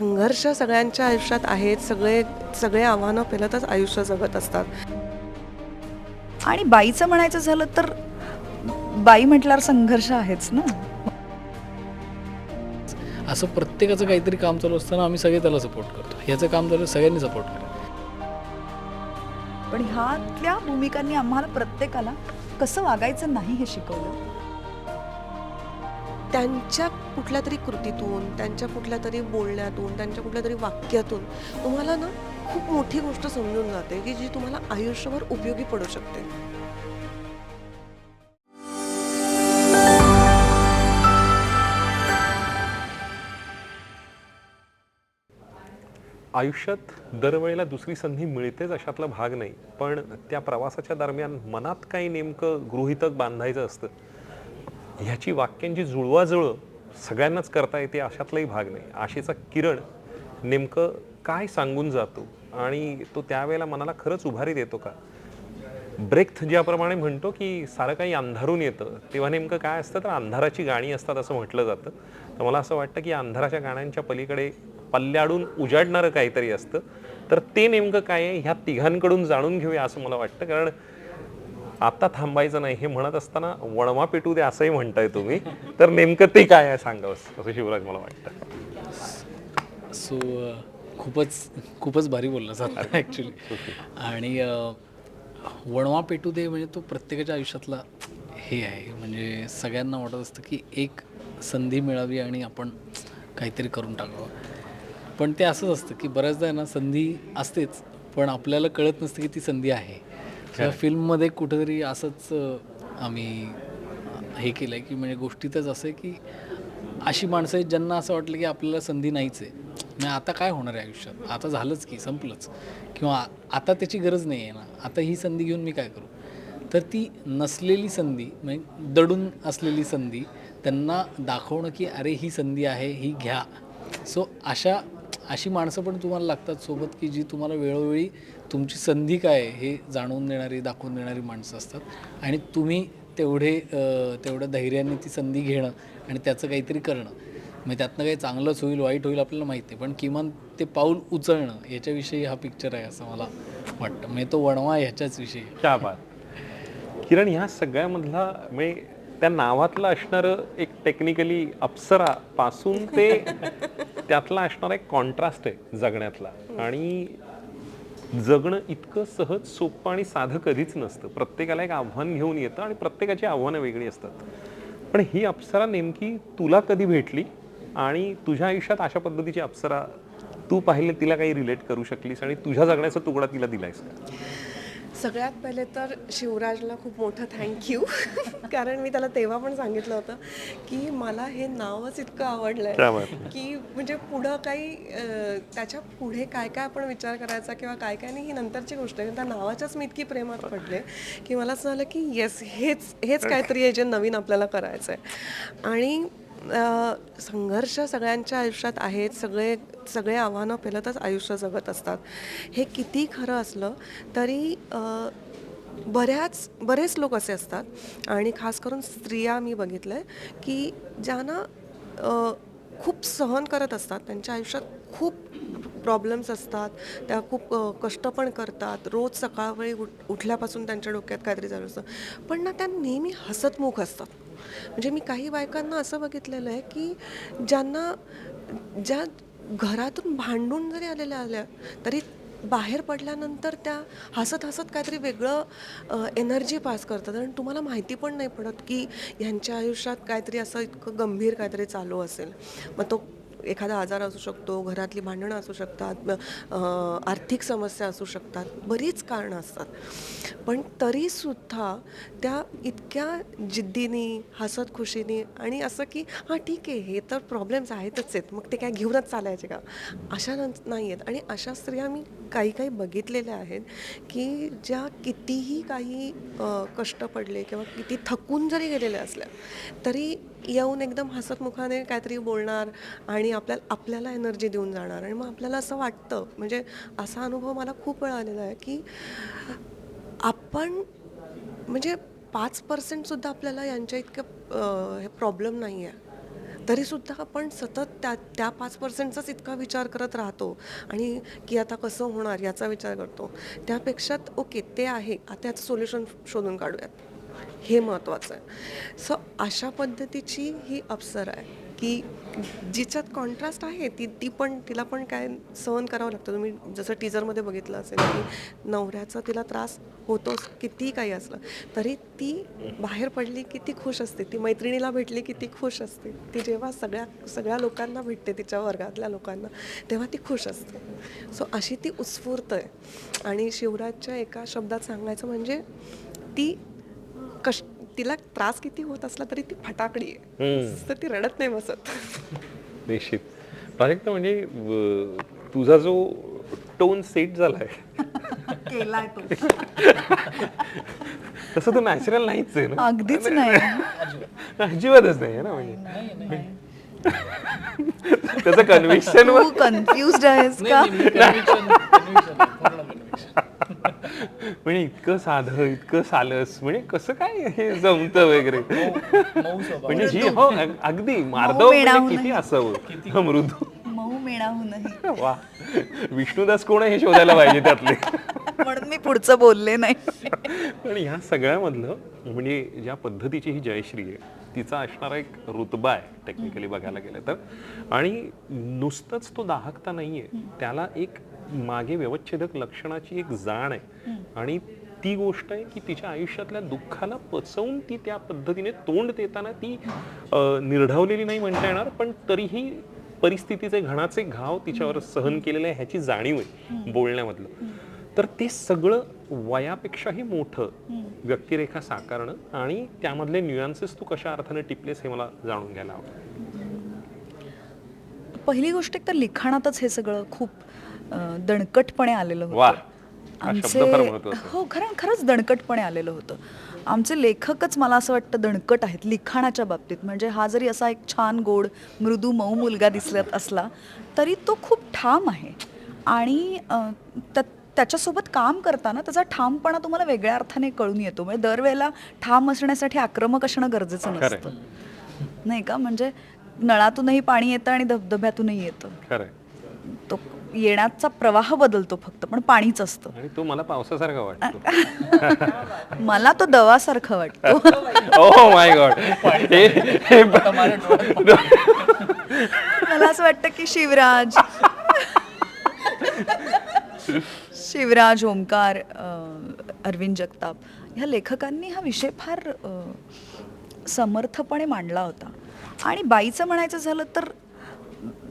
संघर्ष सगळ्यांच्या आयुष्यात आहेत. सगळे आव्हानं पेलतच आयुष्य जगत असतात. आणि बाईचं म्हणायचं झालं तर बाई म्हटल्यावर संघर्ष आहेच ना. असं प्रत्येकाचं काहीतरी काम चालू असताना आम्ही सगळे त्याला सपोर्ट करतो. याचं काम चालू सगळ्यांनी सपोर्ट करा. पण ह्यातल्या भूमिकांनी आम्हाला प्रत्येकाला कसं वागायचं नाही हे शिकवलं. त्यांच्या कुठल्या तरी कृतीतून, त्यांच्या कुठल्या तरी बोलण्यातून, त्यांच्या कुठल्या तरी वाक्यातून तुम्हाला ना खूप मोठी गोष्ट समजून जाते की जी तुम्हाला आयुष्यभर उपयोगी पडू शकते. आयुष्यात दरवेळेला दुसरी संधी मिळतेच अशातला भाग नाही, पण त्या प्रवासाच्या दरम्यान मनात काही नेमकं गृहीतक बांधायचं असतं, ह्याची वाक्यांची जुळवाजुळव सगळ्यांनाच करता येते अशातलाही भाग नाही. आशेचा किरण नेमकं काय सांगून जातो आणि तो त्यावेळेला मनाला खरंच उभारी देतो का? ब्रेथ ज्याप्रमाणे म्हणतो की सारं काही अंधारून येतं, तेव्हा नेमकं काय असतं तर अंधाराची गाणी असतात असं म्हटलं जातं. तर मला असं वाटतं की अंधाराच्या गाण्यांच्या पलीकडे पल्ल्याडून उजाडणारं काहीतरी असतं. तर ते नेमकं काय आहे ह्या तिघांकडून जाणून घेऊया असं मला वाटतं. कारण आता थांबायचं नाही हे म्हणत असताना वणवा पेटू दे असंही म्हणताय तुम्ही, तर नेमकं ते काय आहे सांगावं असं शिवराज मला वाटतं. सो खूपच भारी बोलला सर ॲक्च्युली. आणि वणवा पेटू दे म्हणजे तो प्रत्येकाच्या आयुष्यातला हे आहे. म्हणजे सगळ्यांना वाटत असतं की एक संधी मिळावी आणि आपण काहीतरी करून टाकावं. पण ते असंच असतं की बऱ्याचदा ना संधी असतेच, पण आपल्याला कळत नसतं की ती संधी आहे. त्या फिल्ममध्ये कुठंतरी असंच आम्ही हे केलं आहे की म्हणजे गोष्टीतच असं आहे की अशी माणसं आहेत ज्यांना असं वाटलं की आपल्याला संधी नाहीच आहे. म्हणजे आता काय होणार आहे आयुष्यात, आता झालंच की संपलंच, किंवा आता त्याची गरज नाही आहे ना, आता ही संधी घेऊन मी काय करू. तर ती नसलेली संधी म्हणजे दडून असलेली संधी त्यांना दाखवणं की अरे ही संधी आहे, ही घ्या. सो अशी माणसं पण तुम्हाला लागतात सोबत की जी तुम्हाला वेळोवेळी तुमची संधी काय आहे हे जाणवून देणारी, दाखवून देणारी माणसं असतात. आणि तुम्ही तेवढ्या धैर्याने ती संधी घेणं आणि त्याचं काहीतरी करणं, म्हणजे त्यातनं काही चांगलंच होईल वाईट होईल आपल्याला माहिती आहे, पण किमान ते पाऊल उचलणं याच्याविषयी हा पिक्चर आहे असं मला वाटतं. म्हणजे तो वणवा ह्याच्याच विषयी. क्या बात. किरण, ह्या सगळ्यामधला म्हणजे त्या नावातलं असणारं एक टेक्निकली अप्सरा पासून ते त्यातला असणारा एक कॉन्ट्रास्ट आहे जगण्यातला. आणि जगणं इतकं सहज सोपं आणि साधं कधीच नसतं. प्रत्येकाला एक आव्हान घेऊन येतं आणि प्रत्येकाची आव्हानं वेगळी असतात. पण ही अप्सरा नेमकी तुला कधी भेटली आणि तुझ्या आयुष्यात अशा पद्धतीची अप्सरा तू पाहिले, तिला काही रिलेट करू शकलीस आणि तुझ्या जगण्याचा तुकडा तिला दिलायस का? सगळ्यात पहिले तर शिवराजला खूप मोठं थँक्यू. कारण मी त्याला तेव्हा पण सांगितलं होतं की मला हे नावच इतकं आवडलं क्या आहे बात आहे. की म्हणजे पुढं काही त्याच्या पुढे काय काय आपण विचार करायचा किंवा काय काय नाही ही नंतरची गोष्ट आहे. त्या नावाच्याच मी इतकी प्रेमात पडले की मला असं झालं की येस, हेच काहीतरी आहे जे नवीन आपल्याला करायचं आहे. आणि संघर्ष सगळ्यांच्या आयुष्यात आहेत. सगळे आव्हानं पेलतच आयुष्य जगत असतात. हे किती खरं असलं तरी बरेच लोक असे असतात आणि खास करून स्त्रिया मी बघितलं आहे की ज्यांना खूप सहन करत असतात. त्यांच्या आयुष्यात खूप प्रॉब्लेम्स असतात. त्या खूप कष्ट पण करतात. रोज सकाळवेळी उठल्यापासून त्यांच्या डोक्यात काहीतरी चालू असतं, पण ना त्या नेहमी हसतमुख असतात. म्हणजे मी काही बायकांना असं बघितलेलं आहे की ज्या घरातून भांडून जरी आल्या तरी बाहेर पडल्यानंतर त्या हसत हसत काहीतरी वेगळं एनर्जी पास करतात आणि तुम्हाला माहिती पण नाही पडत की ह्यांच्या आयुष्यात काहीतरी असं इतकं गंभीर काहीतरी चालू असेल. मग तो एखादा आजार असू शकतो, घरातली भांडणं असू शकतात, आर्थिक समस्या असू शकतात, बरीच कारणं असतात. पण तरीसुद्धा त्या इतक्या जिद्दीने, हसत खुशीने आणि असं की हां ठीक आहे, हे तर प्रॉब्लेम्स आहेतच आहेत, मग ते काय घेऊनच चालायचे का, अशा नाही आहेत. आणि अशा स्त्रिया मी काही बघितलेल्या आहेत की ज्या कितीही काही कष्ट पडले किंवा किती थकून जरी गेलेल्या असल्या तरी येऊन एकदम हसतमुखाने काहीतरी बोलणार आणि आपल्याला एनर्जी देऊन जाणार. आणि मग आपल्याला असं वाटतं, म्हणजे असा अनुभव मला खूप वेळा आलेला आहे की आपण म्हणजे 5% सुद्धा आपल्याला यांच्या इतकं हे प्रॉब्लेम नाही आहे. तरीसुद्धा आपण सतत त्या 5%चाच इतका विचार करत राहतो आणि की आता कसं होणार याचा विचार करतो. त्यापेक्षा ओके ते आहे, आता याचं सोल्युशन शोधून काढूयात, हे महत्त्वाचं आहे. सो अशा पद्धतीची ही अप्सरा आहे की जिच्यात कॉन्ट्रास्ट आहे, तिला पण काय सहन करावं लागतं. तुम्ही जसं टीजरमध्ये बघितलं असेल की नवऱ्याचा तिला त्रास होतोच, कितीही काही असलं तरी ती बाहेर पडली की ती खुश असते, ती मैत्रिणीला भेटली की ती खुश असते, ती जेव्हा सगळ्या लोकांना भेटते, तिच्या वर्गातल्या लोकांना, तेव्हा ती खुश असते. सो अशी ती उत्स्फूर्त आहे. आणि शिवराजच्या एका शब्दात सांगायचं म्हणजे ती तिला त्रास किती होत असला तरी ती फटाकडी आहे, तर ती रडत नाही बसत. निश्चित. प्राजक्ता, म्हणजे तुझा जो टोन सेट झालाय केलाय तो. तसं तो नॅचरल नाहीच आहे ना. अगदीच नाही. अजिबातच नाही आहे ना. म्हणजे त्याचं कन्व्हिक्शन तू कन्फ्युज्ड आहेस का? म्हणजे इतकं साधं, इतकं सालस, म्हणजे कसं काय हे जमतं वगैरे. म्हणजे जी हो अगदी मार्दव म्हणजे किती असावं, मृदू. मऊ मेणाहूनही. वा, विष्णुदास कोण आहे हे शोधायला पाहिजे त्यातले. म्हणून मी पुढचं बोलले नाही. पण ह्या सगळ्यामधलं म्हणजे ज्या पद्धतीची ही जयश्री आहे, तिचा असणारा एक रुतबा आहे टेक्निकली बघायला गेलं तर. आणि नुसतंच तो दाहकता नाहीये, त्याला एक मागे व्यवच्छेदक लक्षणाची एक जाण आहे. आणि ती गोष्ट आहे की तिच्या आयुष्यातल्या दुःखाला पचवून ती त्या पद्धतीने तोंड देताना ती निर्ढवलेली नाही म्हणता येणार, पण तरीही परिस्थितीचे घणाचे घाव तिच्यावर सहन केलेले आहे ह्याची जाणीव आहे बोलण्यामधलं. तर ते सगळं वयापेक्षाही मोठं व्यक्तिरेखा साकारणं आणि त्यामधले न्यूअन्सेस तू कशा अर्थाने टिपलेस हे मला जाणून घ्यायला आवडेल. पहिली गोष्ट एक तर लिखाणातच हे सगळं खूप दणकटपणे आलेलं वा, होतं. हा शब्द फार महत्त्वाचा आहे. हो, खरंच दणकटपणे आलेलं होतं. आमचे लेखकच मला असं वाटतं दणकट आहेत लिखाणाच्या बाबतीत. म्हणजे हा जरी असा एक छान गोड मृदू मऊ मुलगा दिसत असला तरी तो खूप ठाम आहे. आणि त्याच्यासोबत काम करताना त्याचा ठामपणा तुम्हाला वेगळ्या अर्थाने कळून येतो. म्हणजे दरवेळेला ठाम असण्यासाठी आक्रमक असणं गरजेचं नसतं, नाही का? म्हणजे नळातूनही पाणी येतं आणि धबधब्यातूनही येतं. खरंय. तो येण्याचा प्रवाह बदलतो फक्त, पण पाणीच असतं. आणि तो मला पावसासारखा वाटतो. मला तो दवासारखं वाटतो. Oh my God. मला असं वाटतं की शिवराज, ओमकार, अरविंद जगताप ह्या लेखकांनी हा विषय फार समर्थपणे मांडला होता. आणि बाईचं म्हणायचं झालं तर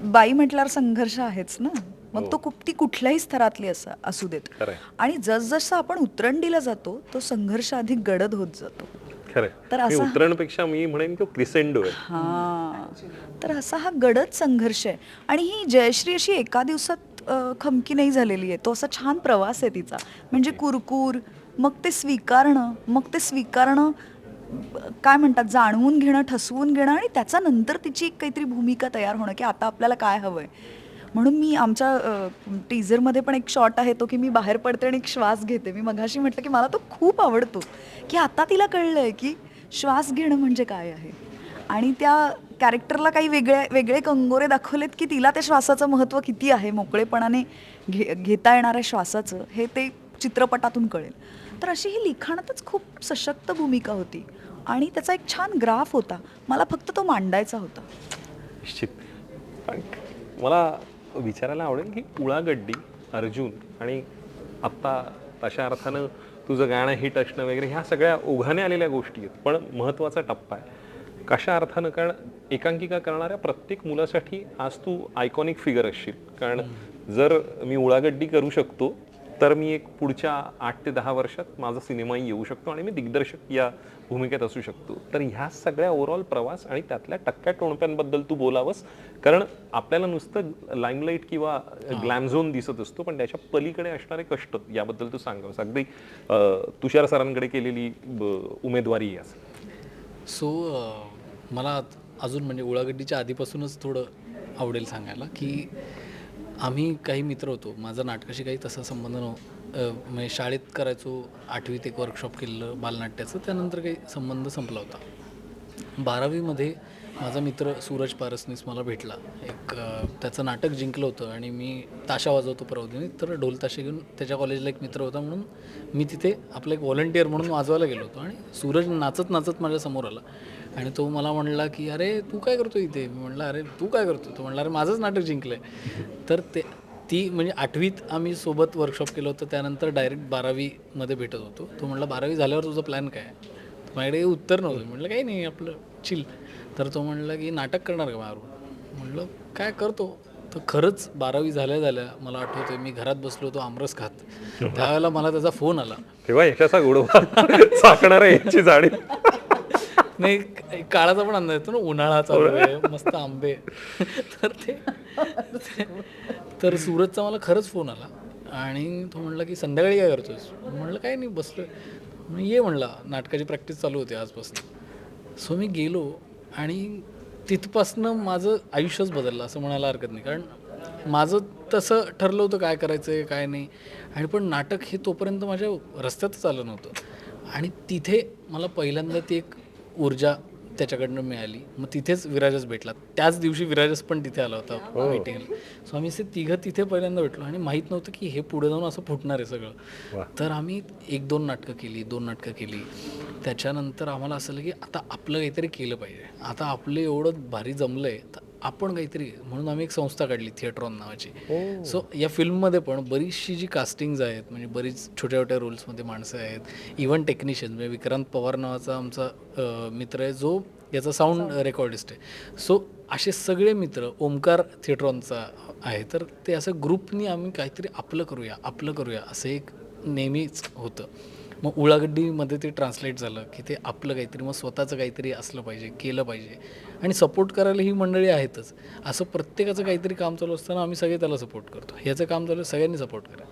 बाई म्हटल्यावर संघर्ष आहेच ना. मग तो ती कुठल्याही स्तरातली असू देत. आणि जसजसं आपण उतरंडीला जातो तो संघर्ष अधिक गडद होत जातो. तर असा उतरणपेक्षा मी म्हणेन की क्रिसेंडो आहे. हा, तर असा हा गडद संघर्ष आहे. आणि ही जयश्री अशी एका दिवसात खमकी नाही झालेली आहे. तो असा छान प्रवास आहे तिचा. म्हणजे कुरकुर, मग ते स्वीकारणं काय म्हणतात, जाणवून घेणं, ठसवून घेणं, आणि त्याचा नंतर तिची एक काहीतरी भूमिका तयार होणं की आता आपल्याला काय हवंय. म्हणून मी आमच्या टीझरमध्ये पण एक शॉट आहे तो की मी बाहेर पडते आणि एक श्वास घेते. मी मघाशी म्हटलं की मला तो खूप आवडतो की आता तिला कळलंय की श्वास घेणं म्हणजे काय आहे. आणि त्या कॅरेक्टरला काही वेगळे कंगोरे दाखवलेत की तिला त्या श्वासाचं महत्त्व किती आहे, मोकळेपणाने घेता येणाऱ्या श्वासाचं, हे ते चित्रपटातून कळेल. तर अशी ही लिखाणातच खूप सशक्त भूमिका होती आणि त्याचा एक छान ग्राफ होता. मला फक्त तो मांडायचा होता. निश्चित. मला विचारायला आवडेल की उळागड्डी, अर्जुन आणि आत्ता तशा अर्थानं तुझं गाणं हिट असणं वगैरे ह्या सगळ्या ओघाने आलेल्या गोष्टी आहेत, पण महत्त्वाचा टप्पा आहे कशा अर्थानं. कारण एकांकिका करणाऱ्या प्रत्येक मुलासाठी आज तू आयकॉनिक फिगर असशील. कारण जर मी उळागड्डी करू शकतो तर मी एक पुढच्या 8 ते 10 वर्षात माझा सिनेमाही येऊ शकतो आणि मी दिग्दर्शक या भूमिकेत असू शकतो. तर ह्या सगळ्या ओव्हरऑल प्रवास आणि त्यातल्या टक्क्या टोणप्यांबद्दल तू बोलावंस. कारण आपल्याला नुसतं लाईमलाईट किंवा ग्लॅम झोन दिसत असतो, पण त्याच्या पलीकडे असणारे कष्ट याबद्दल तू सांगावंस. अगदी तुषार सरांकडे केलेली उमेदवारी आहे. सो मला अजून म्हणजे उळागड्डीच्या आधीपासूनच थोडं आवडेल सांगायला की आम्ही काही मित्र होतो. माझा नाटकाशी काही तसा संबंध म्हणजे शाळेत करायचो, 8वीत एक वर्कशॉप केलेलं बालनाट्याचं, त्यानंतर काही संबंध संपला होता. 12वीमध्ये माझा मित्र सूरज पारसनीस मला भेटला. त्याचं नाटक जिंकलं होतं आणि मी ताशा वाजवतो प्रबोधिनी, तर ढोल ताशे घेऊन त्याच्या कॉलेजला एक मित्र होता म्हणून मी तिथे आपलं एक व्हॉलंटियर म्हणून वाजवायला गेलो होतो. आणि सूरज नाचत नाचत माझ्यासमोर आला आणि तो मला म्हणला की अरे तू काय करतो इथे. मी म्हणलं अरे तू काय करतो. तो म्हणला अरे माझंच नाटक जिंकलं आहे. तर ती म्हणजे 8वीत आम्ही सोबत वर्कशॉप केलं होतं, त्यानंतर डायरेक्ट 12वीमध्ये भेटत होतो. तो म्हणला 12वी झाल्यावर तुझा प्लॅन काय आहे. माझ्याकडे उत्तर नव्हतं. म्हटलं काही नाही आपलं चिल. तर तो म्हणला की नाटक करणार का मारून. म्हटलं काय करतो. तर खरंच 12वी झाल्या मला आठवतंय मी घरात बसलो होतो आमरस खात. त्यावेळेला मला त्याचा फोन आला. तेव्हा यशाचा गोडवा चाकणारा याची जाडी. नाही काळाचा पण अंदाज येतो ना, उन्हाळा चालू आहे, मस्त आंबे. तर सूरजचा मला खरंच फोन आला आणि तो म्हणला की संध्याकाळी काय करतोस. म्हणलं काय नाही बसलोय. ये म्हणला नाटकाची प्रॅक्टिस चालू होती आजपासून. सो मी गेलो आणि तिथपासनं माझं आयुष्यच बदललं असं म्हणायला हरकत नाही. कारण माझं तसं ठरलं होतं काय करायचं आहे काय नाही. आणि पण नाटक हे तोपर्यंत माझ्या रस्त्यातच आलं नव्हतं. आणि तिथे मला पहिल्यांदा ती एक ऊर्जा त्याच्याकडनं मिळाली. मग तिथेच विराजस भेटला. त्याच दिवशी विराजस पण तिथे आला होता मीटिंगला. सो आम्ही असे तिघं तिथे पहिल्यांदा भेटलो आणि माहीत नव्हतं की हे पुढे जाऊन असं फुटणार आहे सगळं. तर आम्ही 1-2 नाटकं केली, 2 नाटकं केली. त्याच्यानंतर आम्हाला असं की आता आपलं काहीतरी केलं पाहिजे. आता आपलं एवढं भारी जमलं आहे तर आपण काहीतरी, म्हणून आम्ही एक संस्था काढली थिएट्रॉन नावाची. सो या फिल्ममध्ये पण बरीचशी जी कास्टिंग्ज आहेत, म्हणजे बरीच छोट्या छोट्या रोल्समध्ये माणसं आहेत. इव्हन टेक्निशियन म्हणजे विक्रांत पवार नावाचा आमचा मित्र आहे जो याचा साऊंड रेकॉर्डिस्ट आहे. सो असे सगळे मित्र, ओमकार थिएट्रॉनचा आहे. तर ते असं ग्रुपनी आम्ही काहीतरी आपलं करूया असं एक नेहमीच होतं. मग उळागड्डीमध्ये ते ट्रान्सलेट झालं की ते आपलं काहीतरी, मग स्वतःचं काहीतरी असलं पाहिजे, केलं पाहिजे. आणि सपोर्ट करायला ही मंडळी आहेतच. असं प्रत्येकाचं काहीतरी काम चालू असताना आम्ही सगळे त्याला सपोर्ट करतो. ह्याचं काम चालू सगळ्यांनी सपोर्ट करा.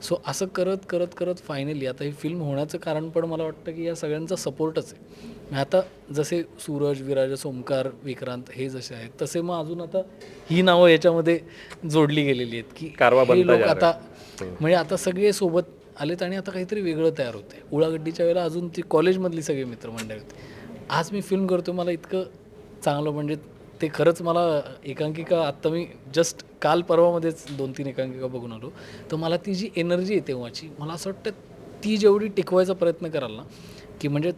सो असं करत करत करत फायनली आता ही फिल्म होण्याचं कारण पण मला वाटतं की या सगळ्यांचा सपोर्टच आहे. आता जसे सूरज, विराजस, ओमकार, विक्रांत हे जसे आहेत तसे मग अजून आता ही नावं याच्यामध्ये जोडली गेलेली आहेत की हे लोक आता म्हणजे आता सगळे सोबत आलेत आणि आता काहीतरी वेगळं तयार होते. उळागड्डीच्या वेळेला अजून ती कॉलेजमधली सगळी मित्रमंडळी होती. आज मी फिल्म करतो मला इतकं चांगलं, म्हणजे ते खरंच मला एकांकिका आत्ता मी जस्ट काल परवामध्येच 2-3 एकांकिका बघून आलो. तर मला ती जी एनर्जी आहे तेव्हाची, मला असं वाटतं ती जेवढी टिकवायचा प्रयत्न कराल ना, की म्हणजे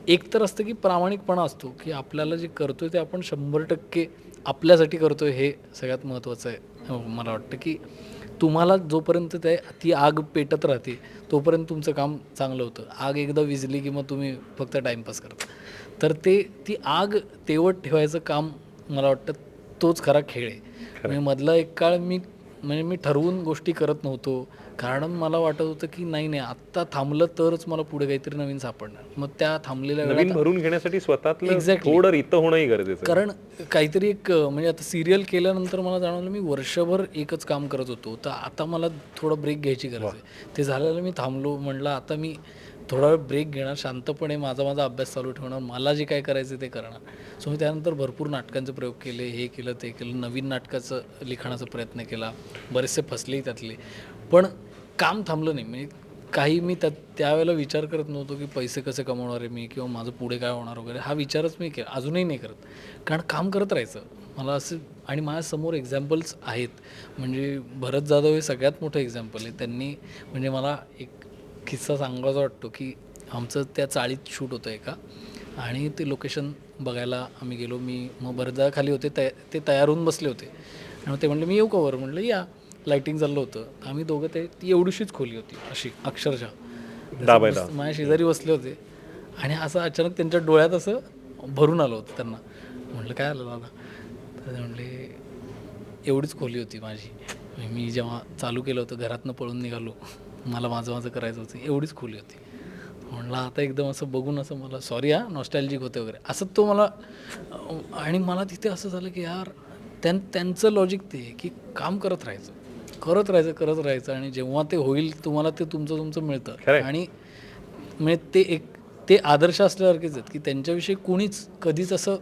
एक तर असतं की प्रामाणिकपणा असतो की आपल्याला जे करतोय ते आपण 100% आपल्यासाठी करतोय हे सगळ्यात महत्त्वाचं आहे. मला वाटतं की तुम्हाला जोपर्यंत ती आग पेटत राहते तोपर्यंत तुमचं काम चांगलं होतं. आग एकदा विझली की मग तुम्ही फक्त टाईमपास करता. तर ती आग तेवत ठेवायचं काम मला वाटतं तोच खरा खेळ आहे. म्हणजे मधला एक काळ मी ठरवून गोष्टी करत नव्हतो, कारण मला वाटत होतं की नाही आत्ता थांबलं तरच मला पुढे काहीतरी नवीन सापडणार. मग त्या थांबलेल्या नवीन भरून घेण्यासाठी स्वतःतलं थोडं रितं होणंही गरजेचं. कारण काहीतरी एक म्हणजे आता सिरियल केल्यानंतर मला जाणवलं मी वर्षभर एकच काम करत होतो, तर आता मला थोडं ब्रेक घ्यायची गरज आहे. ते झालेलं मी थांबलो. म्हणलं आता मी थोडा वेळ ब्रेक घेणार, शांतपणे माझा अभ्यास चालू ठेवणार, मला जे काय करायचं ते करणार. सो मी त्यानंतर भरपूर नाटकांचे प्रयोग केले, हे केलं ते केलं, नवीन नाटकाचं लिखाणाचा प्रयत्न केला, बरेचसे फसलेही त्यातले. पण काम थांबलं नाही. म्हणजे काही मी त्यावेळेला विचार करत नव्हतो की पैसे कसे कमवणार आहे मी किंवा माझं पुढे काय होणार वगैरे, हा विचारच मी केला, अजूनही नाही करत. कारण काम करत राहायचं मला असं. आणि माझ्यासमोर एक्झाम्पल्स आहेत. म्हणजे भरत जाधव हे सगळ्यात मोठं एक्झाम्पल आहे. त्यांनी म्हणजे मला एक किस्सा सांगायचा वाटतो की आमचं त्या चाळीत शूट होतं एका, आणि ते लोकेशन बघायला आम्ही गेलो. मग बरेचदा खाली होते, ते तयार होऊन बसले होते आणि ते म्हणले मी येऊ का वर. म्हणलं या. लाईटिंग चाललं होतं. आम्ही दोघं ती एवढीशीच खोली होती अशी अक्षरशः, माझ्या शेजारी बसले होते आणि असं अचानक त्यांच्या डोळ्यात असं भरून आलं होतं त्यांना. म्हटलं काय आलं दादा. तर ते म्हणले एवढीच खोली होती माझी. मी जेव्हा चालू केलं होतं घरातनं पळून निघालो, मला माझं करायचं होतं, एवढीच खोली होती. म्हणलं आता एकदम असं बघून असं मला सॉरी नॉस्टॅल्जिक होते वगैरे असं तो मला. आणि मला तिथे असं झालं की यार त्यांचं लॉजिक ते की काम करत राहायचं आणि जेव्हा ते होईल तुम्हाला ते तुमचं मिळतं. आणि म्हणजे ते आदर्श असल्यासारखेच आहेत की त्यांच्याविषयी कोणीच कधीच असं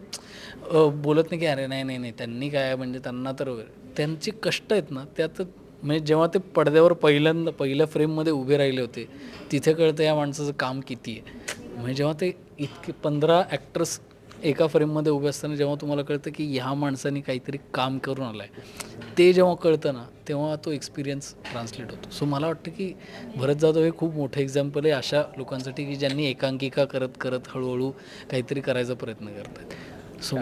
बोलत नाही की अरे नाही त्यांनी काय म्हणजे त्यांना तर वगैरे. त्यांचे कष्ट आहेत ना त्यात, म्हणजे जेव्हा ते पडद्यावर पहिल्या फ्रेममध्ये उभे राहिले होते तिथे कळतं या माणसाचं काम किती आहे. म्हणजे जेव्हा ते इतके 15 ॲक्टर्स एका फ्रेममध्ये उभे असताना जेव्हा तुम्हाला कळतं की ह्या माणसाने काहीतरी काम करून आलं आहे, ते जेव्हा कळतं ना तेव्हा तो एक्सपिरियन्स ट्रान्सलेट होतो. सो मला वाटतं की भरत जाधव हे खूप मोठं एक्झाम्पल आहे अशा लोकांसाठी की ज्यांनी एकांकिका करत करत हळूहळू काहीतरी करायचा प्रयत्न करत आहेत. सो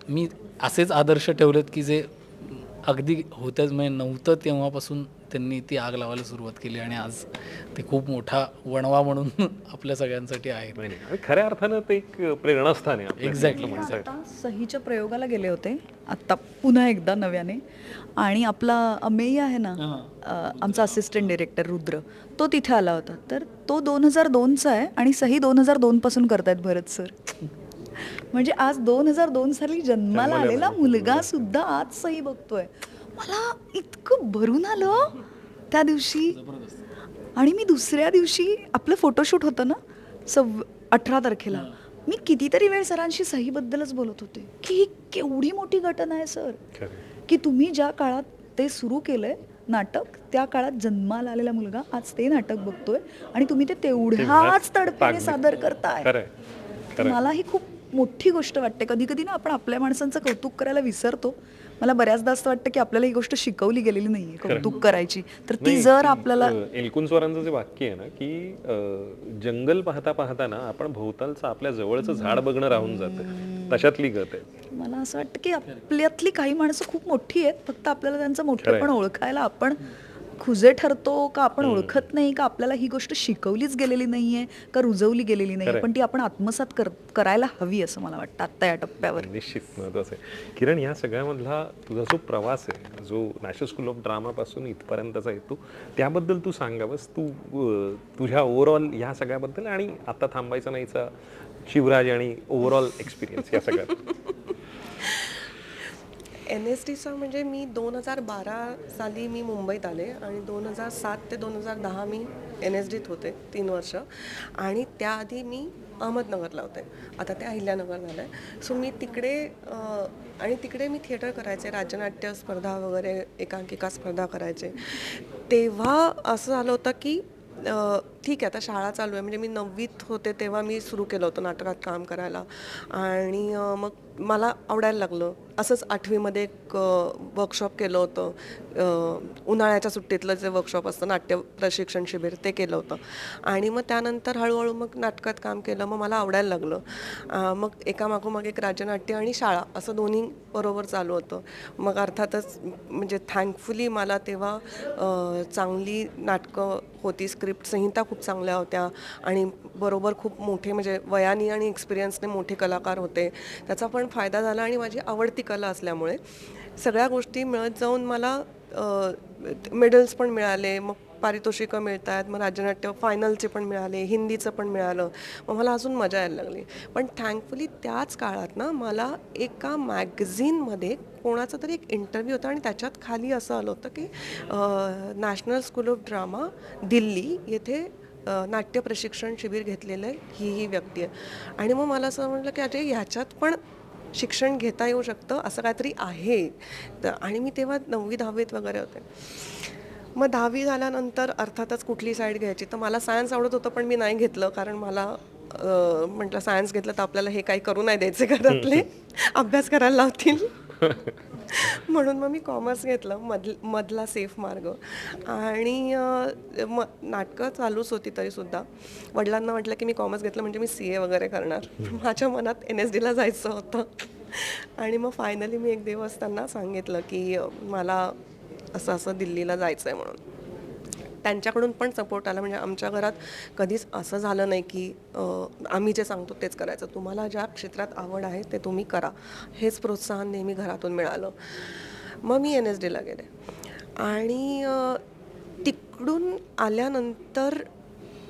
मी असेच आदर्श ठेवलेत की जे अगदी होत्याच म्हणजे नव्हतं तेव्हापासून त्यांनी ती आग लावायला सुरुवात केली आणि आज ते खूप मोठा वणवा म्हणून आपल्या सगळ्यांसाठी आहे. नाही नाही, आणि खऱ्या अर्थानं ते एक प्रेरणास्थान आहे आपल्या Exactly. म्हणता येईल. आता सहीच्या प्रयोगाला गेले होते आत्ता पुन्हा एकदा नव्याने, आणि आपला अमेय आहे ना, आमचा असिस्टंट डिरेक्टर रुद्र, तो तिथे आला होता. तर तो 2002चा आहे आणि सही 2002 पासून करतायत भरत सर. म्हणजे आज 2002 साली जन्माला आलेला मुलगा सुद्धा आज सही बघतोय. मला इतकं भरून आलं त्या दिवशी. आणि मी दुसऱ्या दिवशी आपलं फोटोशूट होतं ना 18 तारखेला, मी कितीतरी वेळ सरांशी सहीबद्दलच बोलत होते की ही केवढी मोठी घटना आहे सर, खरं. की तुम्ही ज्या काळात ते सुरू केलंय नाटक, त्या काळात जन्माला आलेला मुलगा आज ते नाटक बघतोय आणि तुम्ही ते तेवढ्याच तडफेने सादर करताय. खरंय. मला ही खूप मोठी गोष्ट वाटते. कधी कधी ना आपण आपल्या माणसांचं कौतुक करायला विसरतो. मला बऱ्याचदा असं वाटतं की आपल्याला ही गोष्ट शिकवली गेलेली नाहीये कौतुक करायची, तर ती नाही, जर आपल्याला एलकुंचवारांचं जे वाक्य आहे ना की जंगल पाहता पाहता ना आपण भोवतालचं आपल्या जवळचं झाड बघणं राहून जातं, तशातली गत आहे. मला असं वाटतं की आपल्यातली काही माणसं खूप मोठी आहेत, फक्त आपल्याला त्यांचं मोठेपण ओळखायला आपण खुजे ठरतो का आपण ओळखत नाही, का आपल्याला ही गोष्ट शिकवलीच गेलेली नाहीये का रुजवली गेलेली नाहीये, पण ती आपण आत्मसात करायला हवी असं मला वाटतं आत्ता या टप्प्यावर. निश्चित महत्वाचं आहे. किरण, या सगळ्यामधला तुझा जो प्रवास आहे, जो नॅशनल स्कूल ऑफ ड्रामा पासून इथपर्यंतचा येतो, त्याबद्दल तू सांगावंस. तू तुझ्या ओव्हरऑल या सगळ्याबद्दल, आणि आता थांबायचं नाहीचा शिवराज आणि ओव्हरऑल एक्सपिरियन्स या सगळ्यात. NSDचा म्हणजे मी 2012 साली मी मुंबईत आले आणि 2007 ते 2010 मी NSDत होते 3 वर्ष, आणि त्याआधी मी अहमदनगरला होते. आता ते अहिल्यानगर झालं आहे. सो मी तिकडे आणि तिकडे मी थिएटर करायचे, राज्यनाट्य स्पर्धा वगैरे, एकांकिका स्पर्धा करायचे. तेव्हा असं झालं होतं की ठीक आहे, आता शाळा चालू आहे, म्हणजे मी 9वीत होते तेव्हा मी सुरू केलं होतं नाटकात काम करायला. आणि मग मला आवडायला लागलं. असंच 8वीमध्ये एक वर्कशॉप केलं होतं, उन्हाळ्याच्या सुट्टीतलं जे वर्कशॉप असतं नाट्य प्रशिक्षण शिबिर, ते केलं होतं. आणि मग त्यानंतर हळूहळू मग नाटकात काम केलं, मग मला आवडायला लागलं. मग एकामागोमाग एक राज्यनाट्य आणि शाळा असं दोन्ही बरोबर चालू होतं. मग अर्थातच म्हणजे थँकफुली मला तेव्हा चांगली नाटकं होती, स्क्रिप्ट संहिता खूप चांगल्या होत्या आणि बरोबर खूप मोठे म्हणजे वयाने आणि एक्सपिरियन्सने मोठे कलाकार होते. त्याचा पण फायदा झाला आणि माझी आवडती कला असल्यामुळे सगळ्या गोष्टी मिळत जाऊन मला मेडल्स पण मिळाले, मग पारितोषिकं मिळत आहेत, मग राज्यनाट्य फायनलचे पण मिळाले, हिंदीचं पण मिळालं. मग मला अजून मजा यायला लागली. पण थँकफुली त्याच काळात ना मला एका मॅगझिनमध्ये कोणाचा तरी एक इंटरव्ह्यू होता आणि त्याच्यात खाली असं आलं होतं की national school of drama Delhi येथे नाट्य प्रशिक्षण शिबिर घेतलेलं आहे ही व्यक्ती आहे. आणि मग मला असं म्हटलं की अरे ह्याच्यात पण शिक्षण घेता येऊ शकतं, असं काहीतरी आहे. आणि मी तेव्हा 9वी 10वीत वगैरे होते. मग 10वी झाल्यानंतर अर्थातच कुठली साईड घ्यायची, तर मला सायन्स आवडत होतं पण मी नाही घेतलं, कारण मला म्हटलं सायन्स घेतलं तर आपल्याला हे काही करू नाही द्यायचे घरातले, अभ्यास करायला लावतील. म्हणून मग मी कॉमर्स घेतलं, मधला सेफ मार्ग. आणि नाटकं चालूच होती तरीसुद्धा वडिलांना म्हटलं की मी कॉमर्स घेतलं म्हणजे मी CA वगैरे करणार. माझ्या मनात NSDला जायचं होतं. आणि मग फायनली मी एक दिवस त्यांना सांगितलं की मला असं असं दिल्लीला जायचं आहे म्हणून. त्यांच्याकडून पण सपोर्ट आला. म्हणजे आमच्या घरात कधीच असं झालं नाही की आम्ही जे सांगतो तेच करायचं, तुम्हाला ज्या क्षेत्रात आवड आहे ते तुम्ही करा, हेच प्रोत्साहन नेहमी घरातून मिळालं. मग मी NSDला गेले आणि तिकडून आल्यानंतर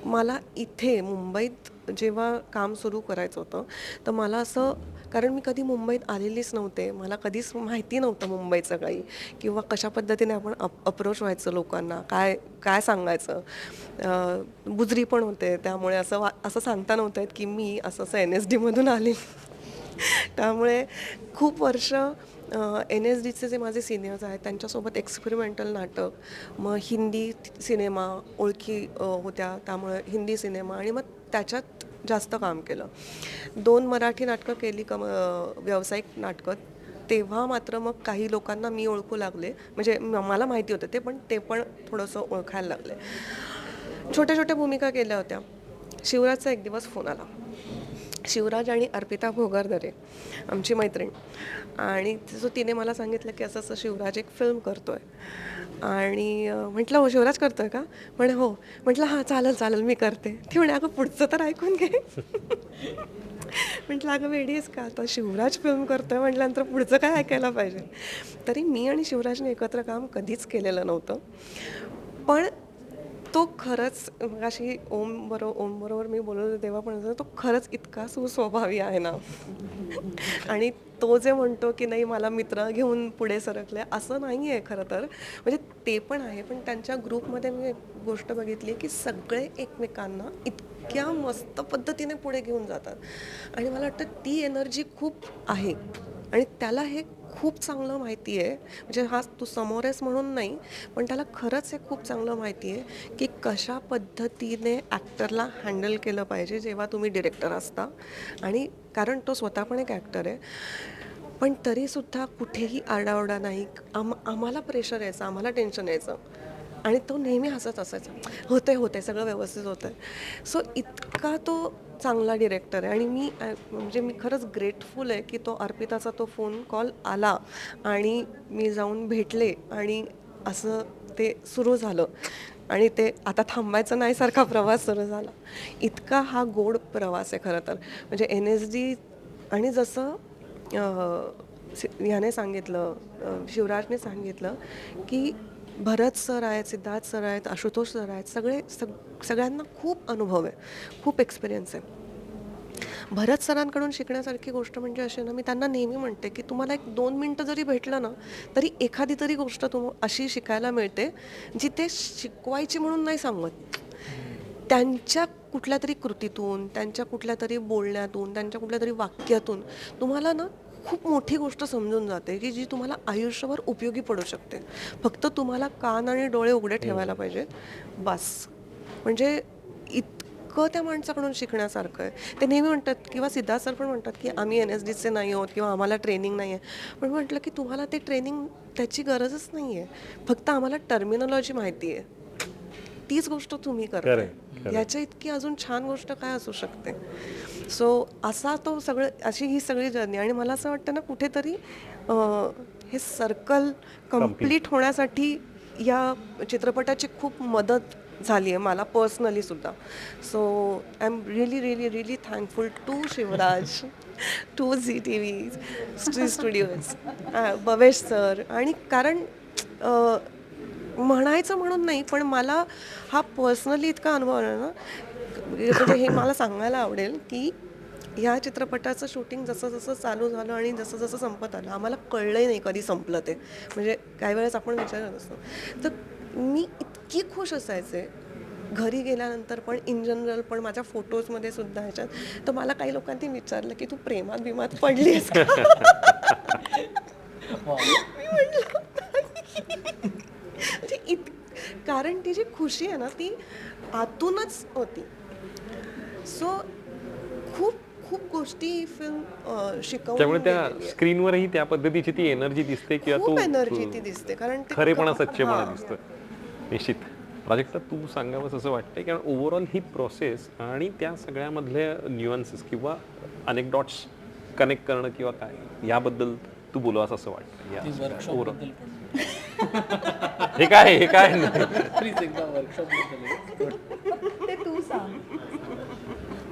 मला इथे मुंबईत जेव्हा काम सुरू करायचं होतं तर मला असं, कारण मी कधी मुंबईत आलेलीच नव्हते, मला कधीच माहिती नव्हतं मुंबईचं काही, किंवा कशा पद्धतीने आपण अप्रोच व्हायचं लोकांना, काय काय सांगायचं. बुजरी पण होते, त्यामुळे असं सांगता नव्हतं की मी असं NSDमधून आले. त्यामुळे खूप वर्ष NSDचे जे माझे सिनियर्स आहेत त्यांच्यासोबत एक्सपेरिमेंटल नाटक, मग हिंदी सिनेमा ओळखी होत्या त्यामुळे हिंदी सिनेमा, आणि मग त्याच्यात जास्त काम केलं. 2 मराठी नाटकं केली व्यावसायिक नाटकं. तेव्हा मात्र मग काही लोकांना मी ओळखू लागले, म्हणजे मला माहिती होतं ते पण थोडंसं ओळखायला लागले. छोट्या छोट्या भूमिका केल्या होत्या. शिवराजचा एक दिवस फोन आला. शिवराज आणि अर्पिता भोगरदरे आमची मैत्रीण, आणि तिने मला सांगितलं की असं असं शिवराज एक फिल्म करतोय. आणि म्हटलं हो शिवराज करतोय का? म्हणे हो. म्हटलं हां चालेल चालेल मी करते. ती म्हणे अगं पुढचं तर ऐकून घे. म्हटलं अगं वेडी आहेस का, आता शिवराज फिल्म करतोय म्हटल्यानंतर पुढचं काय ऐकायला पाहिजे. तरी मी आणि शिवराजने एकत्र काम कधीच केलेलं नव्हतं, पण तो खरंच अशी ओम बरोबर मी बोलत होते तेव्हा पण तो खरंच इतका सुस्वभावी आहे ना. आणि तो जे म्हणतो की नाही मला मित्र घेऊन पुढे सरकले, असं नाही आहे खरं तर. म्हणजे ते पण आहे, पण त्यांच्या ग्रुपमध्ये मी एक गोष्ट बघितली की सगळे एकमेकांना इतक्या मस्त पद्धतीने पुढे घेऊन जातात. आणि मला वाटतं ती एनर्जी खूप आहे, आणि त्याला हे खूप चांगलं माहिती आहे. म्हणजे हा तू समोर आहेस म्हणून नाही, पण त्याला खरंच हे खूप चांगलं माहिती आहे की कशा पद्धतीने ॲक्टरला हँडल केलं पाहिजे जेव्हा तुम्ही डिरेक्टर असता. आणि कारण तो स्वतः पण एक ॲक्टर आहे, पण तरीसुद्धा कुठेही आरडाओरडा नाही. आम्हाला प्रेशर यायचं, आम्हाला टेन्शन यायचं, आणि तो नेहमी हसत असायचा, होते सगळं व्यवस्थित होतं आहे. सो इतका तो चांगला डिरेक्टर आहे. आणि म्हणजे मी खरंच ग्रेटफुल आहे की तो अर्पिताचा तो फोन कॉल आला आणि मी जाऊन भेटले, आणि असं ते सुरू झालं. आणि ते आता थांबायचं नाही सारखा प्रवास सुरू झाला. इतका हा गोड प्रवास आहे खरं तर. म्हणजे NSD, आणि जसं ह्याने सांगितलं, शिवराजने सांगितलं की भरत सर आहेत, सिद्धार्थ सर आहेत, आशुतोष सर आहेत, सगळ्यांना खूप अनुभव आहे, खूप एक्सपिरियन्स आहे. भरत सरांकडून शिकण्यासारखी गोष्ट म्हणजे अशी ना, मी त्यांना नेहमी म्हणते की तुम्हाला 1-2 मिनटं जरी भेटलं ना, तरी एखादी तरी गोष्ट अशी शिकायला मिळते जी ते शिकवायची म्हणून नाही सांगत. त्यांच्या कुठल्या तरी कृतीतून, त्यांच्या कुठल्या तरी बोलण्यातून, त्यांच्या कुठल्या तरी वाक्यातून तुम्हाला ना खूप मोठी गोष्ट समजून जाते की जी तुम्हाला आयुष्यभर उपयोगी पडू शकते. फक्त तुम्हाला कान आणि डोळे उघडे ठेवायला पाहिजे, बस. म्हणजे इतकं त्या माणसाकडून शिकण्यासारखं आहे. ते नेहमी म्हणतात, किंवा सिद्धार्थ सर पण म्हणतात की आम्ही NSDचे नाही आहोत किंवा आम्हाला ट्रेनिंग नाही आहे. पण म्हटलं की तुम्हाला ते ट्रेनिंग त्याची गरजच नाही आहे, फक्त आम्हाला टर्मिनॉलॉजी माहिती आहे, तीच गोष्ट तुम्ही करता. याच्या इतकी अजून छान गोष्ट काय असू शकते. सो असा तो अशी ही सगळी जर्नी. आणि मला असं वाटतं ना कुठेतरी हे सर्कल कम्प्लीट होण्यासाठी या चित्रपटाची खूप मदत झाली आहे मला पर्सनली सुद्धा. So I am really thankful to Shivraj, to ZTV, Shri studios, Bhavesh sir. आणि कारण म्हणायचं म्हणून नाही, पण मला हा पर्सनली इतका अनुभव आला ना, म्हणजे हे मला सांगायला आवडेल की ह्या चित्रपटाचं शूटिंग जसं जसं चालू झालं आणि जसं जसं संपत आलं, आम्हाला कळलंही नाही कधी संपलं ते. म्हणजे काही वेळेस आपण विचारत असतो. तर मी इतकी खुश असायचे घरी गेल्यानंतर पण, इन जनरल पण, माझ्या फोटोजमध्ये सुद्धा ह्याच्यात. तर मला काही लोकांनी विचारलं की तू प्रेमात पडली आहेस का? मी म्हटलं म्हणजे कारण ती जी खुशी आहे ना ती आतूनच होती. सो खूप खूप गोष्टी फिल्म शिकवून त्यामुळे त्या स्क्रीनवरही त्या पद्धतीची ती एनर्जी दिसते किंवा खूप एनर्जी ती दिसते. कारण ते खरेपणा, सच्चेपणा दिसतं. निश्चित. प्राजक्ता, तू सांगावंस असं वाटतंय, कारण ओव्हरऑल ही प्रोसेस आणि त्या सगळ्यामधल्या न्यूअन्सेस किंवा अनेक डॉट्स कनेक्ट करणं किंवा काय, याबद्दल तू बोलावंस असं वाटतं या वर्कशॉप overall. बद्दल पण हे काय प्लीज एकदा वर्कशॉप बद्दल. ते तू सांग.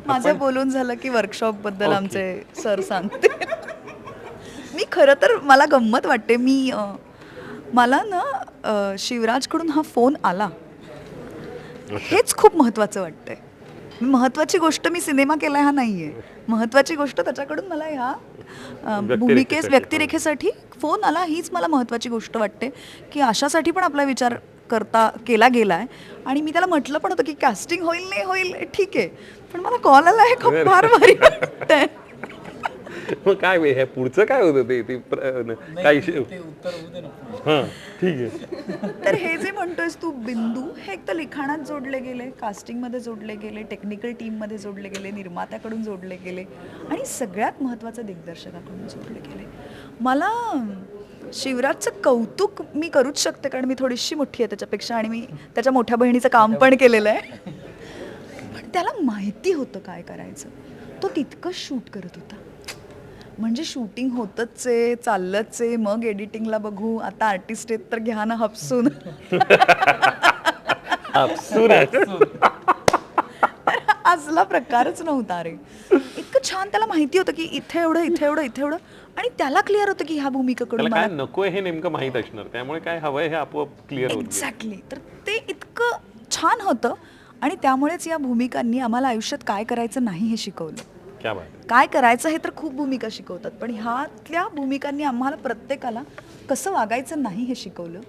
माझं बोलून झालं की वर्कशॉप बद्दल आमचे सर सांगते. मी खरं तर मला गंमत वाटते. मला ना शिवराजकडून हा फोन आला हेच खूप महत्त्वाचं वाटतंय. महत्त्वाची गोष्ट मी सिनेमा केलाय हा नाहीये, महत्त्वाची गोष्ट त्याच्याकडून मला ह्या व्यक्तिरेखेसाठी फोन आला, हीच मला महत्त्वाची गोष्ट वाटते. की अशासाठी पण आपला विचार केला गेलाय. आणि मी त्याला म्हटलं पण होतं की कास्टिंग होईल नाही होईल ठीक आहे, पण मला कॉल आला आहे खूप फार भारी वाटतंय. मग काय ह्या पुढचं काय होतं ते काय ते उत्तर होऊ दे ना. हां ठीक आहे. तर हे जे म्हणतोयस तू बिंदू, हे एक तर लिखाणात जोडले गेले, कास्टिंगमध्ये जोडले गेले, टेक्निकल टीममध्ये जोडले गेले, निर्मात्याकडून जोडले गेले आणि सगळ्यात महत्त्वाचं दिग्दर्शकाकडून जोडले गेले. मला शिवराजचं कौतुक मी करूच शकते, कारण मी थोडीशी मोठी आहे त्याच्यापेक्षा आणि मी त्याच्या मोठ्या बहिणीचं काम पण केलेलं आहे. पण त्याला माहिती होतं काय करायचं, तो तितकं शूट करत होता. म्हणजे शूटिंग होतच आहे, चाललंच आहे, मग एडिटिंगला बघू, आता आर्टिस्ट आहेत तर घ्या ना हपसून. असला प्रकारच नव्हता रे. इतकं छान त्याला माहिती होतं की इथे एवढं, इथे एवढं, इथे एवढं, आणि त्याला क्लिअर होतं की ह्या भूमिकेकडून त्याला मला काय नकोय हे नेमकं माहित असणार, त्यामुळे काय हवंय हे आपोआप क्लिअर होतं. एक्झॅक्टली. तर ते इतकं छान होतं आणि त्यामुळेच या भूमिकांनी आम्हाला आयुष्यात काय करायचं नाही हे शिकवलं. क्या बात आहे. काय करायचं हे तर खूप भूमिका शिकवतात, पण ह्यातल्या भूमिकांनी आम्हाला प्रत्येकाला कसं वागायचं नाही हे शिकवलं.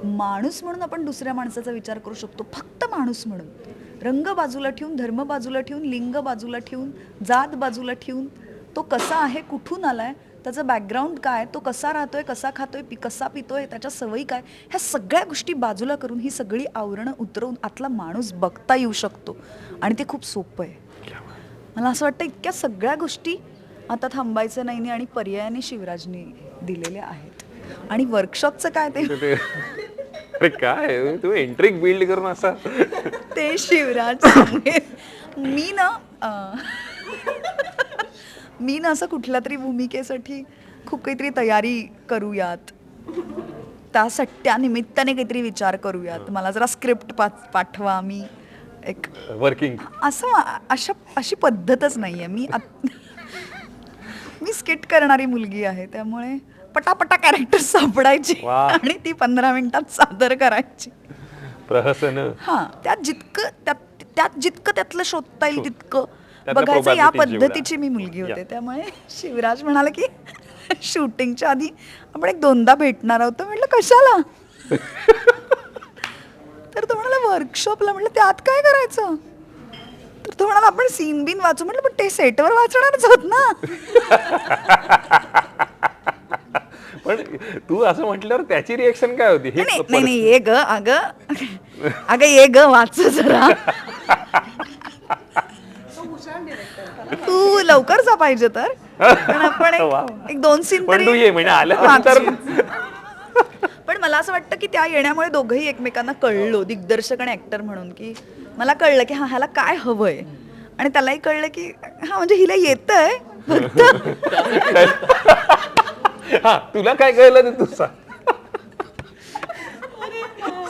माणूस म्हणून आपण दुसऱ्या माणसाचा विचार करू शकतो, फक्त माणूस म्हणून. रंग बाजूला ठेवून, धर्म बाजूला ठेवून, लिंग बाजूला ठेवून, जात बाजूला ठेवून, तो कसा आहे, कुठून आलाय, त्याचं बॅकग्राऊंड काय, तो कसा राहतोय, कसा खातोय, कसा पितोय, त्याच्या सवयी काय, ह्या सगळ्या गोष्टी बाजूला करून ही सगळी आवरणं उतरवून आतला माणूस बघता येऊ शकतो. आणि ते खूप सोपं आहे. मला असं वाटतं इतक्या सगळ्या गोष्टी आता थांबायचं नाही आणि पर्यायाने शिवराजनी दिलेल्या आहेत. आणि वर्कशॉपचं काय ते अरे काय तू एंट्रिक बिल्ड करून असा. ते शिवराज सांगेल. मी ना असं कुठल्या तरी भूमिकेसाठी खूप काहीतरी तयारी करूयात, त्या निमित्ताने काहीतरी विचार करूयात, मला जरा स्क्रिप्ट पाठवा, मी एक वर्किंग अशी पद्धतच नाहीये. मी स्किट करणारी मुलगी आहे, त्यामुळे पटापटा कॅरेक्टर सापडायची आणि ती 15 मिनिटात सादर करायची. प्रहसन. हा, त्यात जितकं त्यातलं शोधता येईल तितकं बघायचं, या पद्धतीची मी मुलगी होते. त्यामुळे शिवराज म्हणाला की शूटिंगच्या आधी आपण 1-2दा भेटणार आहोत. म्हटलं कशाला, तर तो म्हणाला वर्कशॉपला. म्हटलं त्यात काय करायचं, तर तो म्हणाला आपण सीन बिन वाचू. म्हटलं पण ते सेटवर वाचणारच होत ना. पण तू असं म्हटल्यावर त्याची रिएक्शन काय होती? नाही ये ग, अगं ये ग, वाच जरा, तू लवकर जा पाहिजे तर. आपण एक 2 सीन तरी म्हणजे आल्यानंतर. पण मला असं वाटतं की त्या येण्यामुळे दोघंही एकमेकांना कळलो, दिग्दर्शक आणि ऍक्टर म्हणून, की मला कळलं की ह्याला काय हवंय, आणि त्यालाही कळलं की हा म्हणजे हिला येतंय फक्त. हा, तुला काय कळलं ते तू सांग.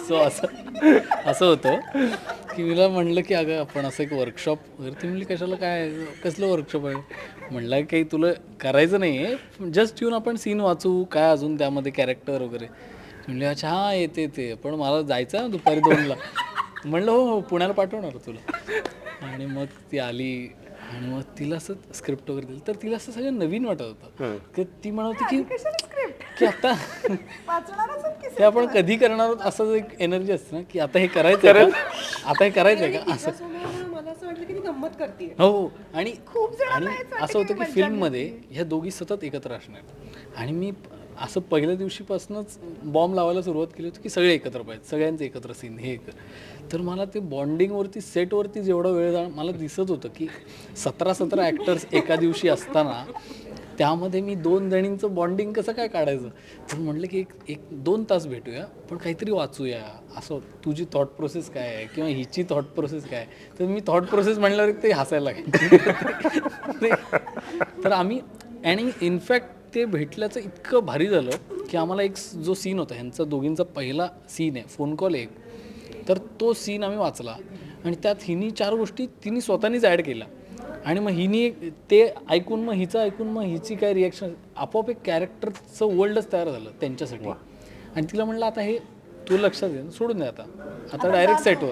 सो असं होतं की मला म्हणलं की अगं आपण असं एक वर्कशॉप वगैरे. ती म्हणली कशाला, काय कसलं वर्कशॉप आहे. म्हणलं काही तुला करायचं नाही आहे, जस्ट येऊन आपण सीन वाचू, काय अजून त्यामध्ये कॅरेक्टर वगैरे. म्हणले अच्छा हां येते पण मला जायचं ना दुपारी 2ला. म्हणलं हो पुण्याला पाठवणार तुला. आणि मग ती आली आणि मग तिला असं स्क्रिप्ट वगैरे दिलं, तर तिला असं सगळं नवीन वाटत होतं. की ती म्हणत होती की आता ते आपण कधी करणार आहोत, असं एक एनर्जी असते ना की आता हे करायचं का, आता हे करायचं का असं. मला असं वाटलं की ती गंमत करते. हो. आणि असं होतं की फिल्ममध्ये ह्या दोघी सतत एकत्र असणार. आणि मी असं पहिल्या दिवशीपासूनच बॉम्ब लावायला सुरुवात केली होती की सगळे एकत्र पाहिजे, सगळ्यांचे एकत्र सीन हे तर मला ते बॉन्डिंगवरती, सेटवरती जेवढा वेळ मला दिसत होतं की 17 ॲक्टर्स एका दिवशी असताना त्यामध्ये मी 2 जणींचं बॉन्डिंग कसं काय काढायचं. तर म्हटलं की 1-2 तास भेटूया, पण काहीतरी वाचूया. असं तुझी थॉट प्रोसेस काय आहे किंवा हिची थॉट प्रोसेस काय आहे. तर मी थॉट प्रोसेस म्हणल्यावर ते हसायला लागायचे. तर आम्ही, आणि इनफॅक्ट ते भेटल्याचं इतकं भारी झालं की आम्हाला एक जो सीन होता ह्यांचा दोघींचा पहिला सीन आहे, फोन कॉल एक, तर तो सीन आम्ही वाचला आणि त्यात हिनी 4 गोष्टी तिने स्वतःनीच ॲड केल्या. आणि मग हिनी ते ऐकून, मग हिचं ऐकून, मग हिची काय रिॲक्शन, आपोआप एक कॅरेक्टरचं वर्ल्डच तयार झालं त्यांच्यासाठी. आणि तिला म्हणलं आता हे तू लक्षात घे, सोडून दे आता डायरेक्ट सेटवर.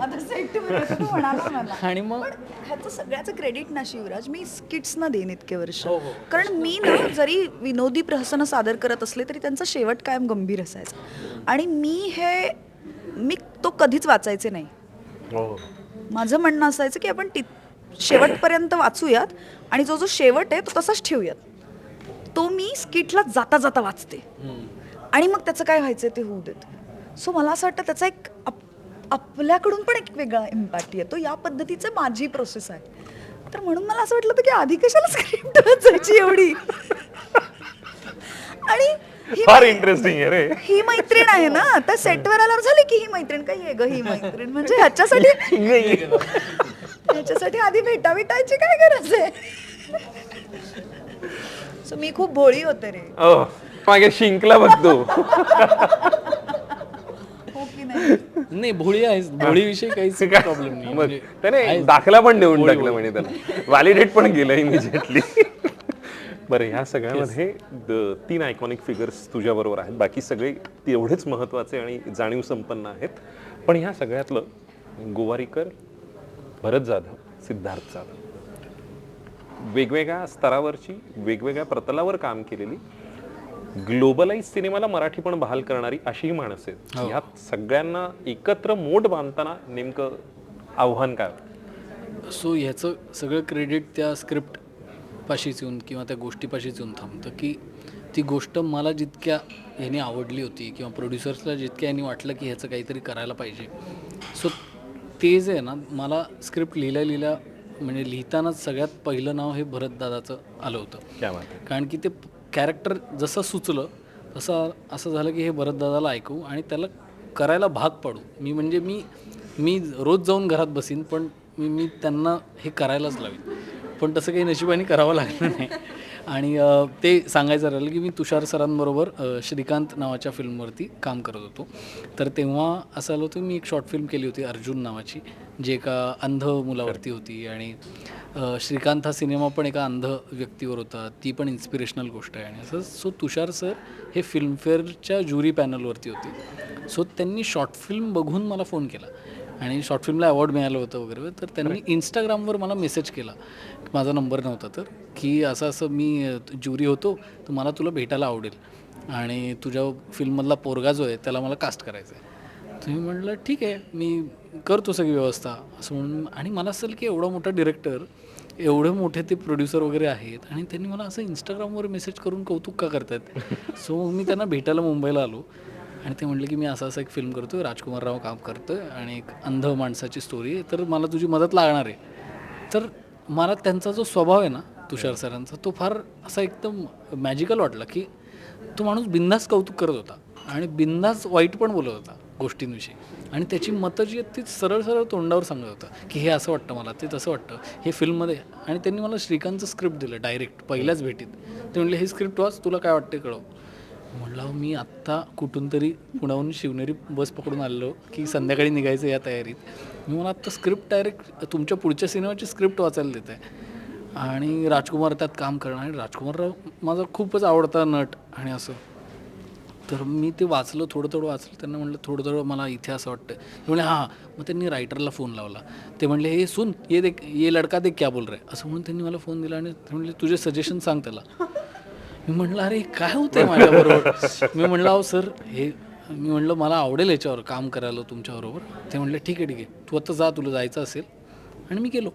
आणि मग ह्याचं सगळ्याचं क्रेडिट ना शिवराज मी स्किट्सना देईन इतके वर्ष. कारण मी ना जरी विनोदी प्रहसन सादर करत असले तरी त्यांचा शेवट कायम गंभीर असायचा. आणि मी तो कधीच वाचायचे नाही. माझं म्हणणं असायचं की आपण शेवटपर्यंत वाचूयात आणि जो शेवट आहे तो तसाच ठेवूयात. तो मी स्किटला जाता जाता वाचते आणि मग त्याचं काय व्हायचं ते होऊ देत. सो मला असं वाटतं त्याचा एक आपल्याकडून पण एक वेगळा इम्पॅक्ट येतो. या पद्धतीचं माझी प्रोसेस आहे. तर म्हणून मला असं वाटलं होतं की आधी कशाला स्क्रिप्ट वाचायची एवढी. आणि फार इंटरेस्टिंग आहे रे. ही मैत्रीण आहे ना, आता सेटवर आल्यावर झाली की ही मैत्रीण काही आहे ग ही मैत्रीण, म्हणजे ह्याच्यासाठी आधी भेटायची काय गरज आहे. सो मी खूप भोळी होते रे. मागे शिंकला बघतो. हो की नाही. नाही, भोळी आहेच, भोळीविषयी काहीच प्रॉब्लेम नाही. मग म्हणजे त्याने दाखला पण देऊन टाकला म्हणे, त्याला व्हॅलिडेट पण केलं इमिजिएटली. बरं, ह्या सगळ्यामध्ये 3 आयकॉनिक फिगर्स तुझ्याबरोबर आहेत. बाकी सगळे तेवढेच महत्त्वाचे आणि जाणीव संपन्न आहेत. पण ह्या सगळ्यातलं गोवारीकर, भरत जाधव, सिद्धार्थ जाधव, वेगवेगळ्या स्तरावरची, वेगवेगळ्या प्रतलावर काम केलेली, ग्लोबलाइज सिनेमाला मराठी पण बहाल करणारी अशीही माणसं आहेत. ह्या सगळ्यांना एकत्र मोठ बांधताना नेमकं आव्हान काय? सो ह्याचं सगळं क्रेडिट त्या स्क्रिप्ट पाशीच येऊन किंवा त्या गोष्टीपाशीच येऊन थांबतं की ती गोष्ट मला जितक्या ह्यानी आवडली होती किंवा प्रोड्युसर्सला जितक्या ह्यानी वाटलं की ह्याचं काहीतरी करायला पाहिजे. सो ते जे आहे ना, मला स्क्रिप्ट लिहिल्या म्हणजे लिहितानाच सगळ्यात पहिलं नाव हे भरतदादाचं आलं होतं. क्या बात आहे. कारण की ते कॅरेक्टर जसं सुचलं तसं असं झालं की हे भरतदादाला ऐकू आणि त्याला करायला भाग पाडू. मी रोज जाऊन घरात बसीन, पण मी त्यांना हे करायलाच लावीन. पण तसं काही नशिबाने करावं लागलं नाही. आणि ते सांगायचं राहिलं की मी तुषार सरांबरोबर श्रीकांत नावाच्या फिल्मवरती काम करत होतो. तर तेव्हा असं आलं होतं, मी एक शॉर्ट फिल्म केली होती अर्जुन नावाची, जी एका अंध मुलावरती होती. आणि श्रीकांत हा सिनेमा पण एका अंध व्यक्तीवर होता. ती पण इन्स्पिरेशनल गोष्ट आहे. आणि असं सो तुषार सर हे फिल्मफेअरच्या ज्युरी पॅनलवरती होते. सो त्यांनी शॉर्ट फिल्म बघून मला फोन केला आणि शॉर्ट फिल्मला अवॉर्ड मिळालं होतं वगैरे. तर त्यांनी इंस्टाग्रामवर मला मेसेज केला, माझा नंबर नव्हता तर, की असं मी ज्युरी होतो, तर मला तुला भेटायला आवडेल आणि तुझ्या फिल्ममधला पोरगा जो आहे त्याला मला कास्ट करायचं आहे. तर मी म्हटलं ठीक आहे, मी करतो सगळी व्यवस्था असं म्हणून. आणि मला असेल की एवढा मोठा डिरेक्टर, एवढे मोठे ते प्रोड्युसर वगैरे आहेत आणि त्यांनी मला असं इंस्टाग्रामवर मेसेज करून कौतुक का करतात. सो मी त्यांना भेटायला मुंबईला आलो आणि ते म्हटलं की मी असं एक फिल्म करतो, राजकुमार राव काम करतो आहे आणि एक अंध माणसाची स्टोरी आहे, तर मला तुझी मदत लागणार आहे. तर मला त्यांचा जो स्वभाव आहे ना तुषार सरांचा, तो फार असा एकदम मॅजिकल वाटला की तो माणूस बिंदास कौतुक करत होता आणि बिंदास वाईट पण बोलत होता गोष्टींविषयी. आणि त्याची मतं जी आहेत ती सरळ सरळ तोंडावर सांगत होतं की हे असं वाटतं मला, ते तसं वाटतं हे फिल्ममध्ये. आणि त्यांनी मला श्रीकांतचं स्क्रिप्ट दिलं डायरेक्ट पहिल्याच भेटीत. ते म्हणले हे स्क्रिप्ट वाच, तुला काय वाटते कळव. म्हटलं मी आत्ता कुठून तरी पुण्याहून शिवनेरी बस पकडून आलेलो की संध्याकाळी निघायचं या तयारीत. मी मला आत्ता स्क्रिप्ट डायरेक्ट तुमच्या पुढच्या सिनेमाची स्क्रिप्ट वाचायला देत आहे आणि राजकुमार त्यात काम करणार. आणि राजकुमारराव माझा खूपच आवडता नट आणि असं. तर मी ते वाचलं, थोडं वाचलं. त्यांना म्हटलं थोडं मला इथे असं वाटतं. ते म्हणले हां. मग त्यांनी रायटरला फोन लावला. ते म्हणले हे सुन, ये लडका देख क्या बोल रहा है, असं म्हणून त्यांनी मला फोन दिला आणि ते म्हणले तुझे सजेशन सांग त्याला. मी म्हटलं अरे काय होतं आहे माझ्याबरोबर. मी म्हटलं अहो सर मी म्हटलं मला आवडेल याच्यावर काम करायला तुमच्याबरोबर. ते म्हटलं ठीक आहे तू आता जा, तुला जायचं असेल. आणि मी गेलो.